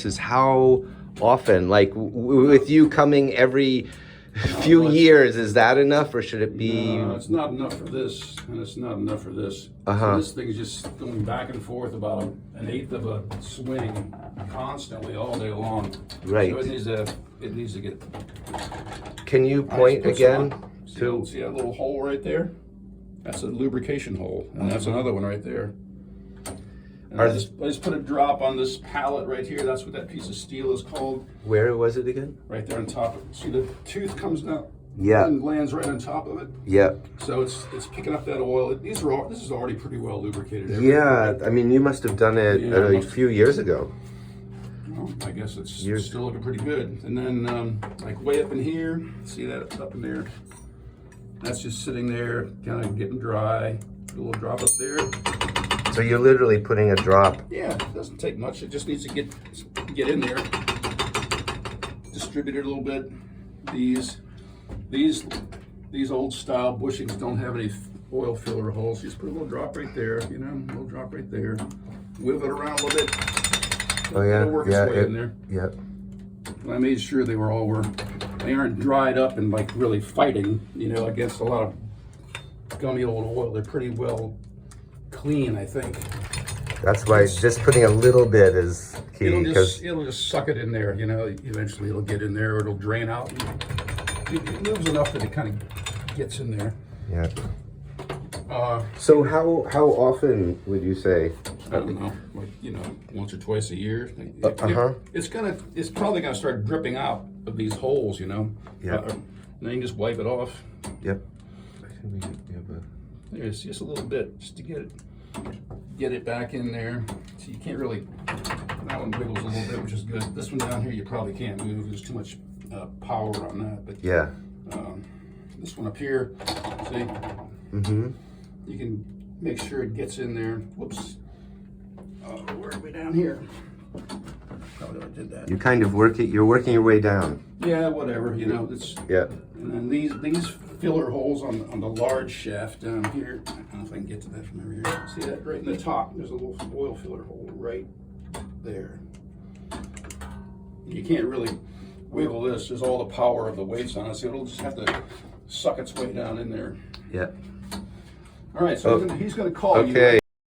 Is how often, like with you coming every few years, is that enough or should it be? No, it's not enough for this, and it's not enough for this. Uh-huh. So this thing's just going back and forth about an eighth of a swing constantly all day long. Right. So it needs to get. Can you point again to? See that little hole right there? That's a lubrication hole, and that's another one right there. And I just put a drop on this pallet right here. That's what that piece of steel is called. Where was it again? Right there on top. See the tooth comes down. Yeah. And lands right on top of it. Yeah. So it's picking up that oil. This is already pretty well lubricated. Yeah, I mean, you must have done it a few years ago. Well, I guess it's still looking pretty good. And then, like way up in here, see that up in there? That's just sitting there, kind of getting dry. A little drop up there. So you're literally putting a drop. Yeah, it doesn't take much. It just needs to get in there. Distribute it a little bit. These old style bushings don't have any oil filler holes. Just put a little drop right there, a little drop right there. Wiggle it around a little bit. Oh yeah, it'll work its way in there. Yeah. And I made sure they aren't dried up and like really fighting, against a lot of gummy old oil. They're pretty well clean, I think. That's why just putting a little bit is key. It'll just suck it in there, Eventually it'll get in there, or it'll drain out. It moves enough that it kind of gets in there. Yeah. So how often would you say? I don't know, like once or twice a year. It's probably gonna start dripping out of these holes, Yeah. Then you can just wipe it off. Yep. There's just a little bit, just to get it back in there. So you can't really. That one wiggles a little bit, which is good. This one down here you probably can't move. There's too much power on that. But yeah. This one up here, see. Mm-hmm. You can make sure it gets in there. Whoops. Where are we down here? Oh, I did that. You kind of you're working your way down. Yeah, whatever, it's. Yeah. And then these filler holes on the large shaft down here. I don't know if I can get to that from over here. See that right in the top? There's a little oil filler hole right there. You can't really wiggle this. There's all the power of the weights on it, so it'll just have to suck its way down in there. Yeah. All right, so he's going to call you. Okay.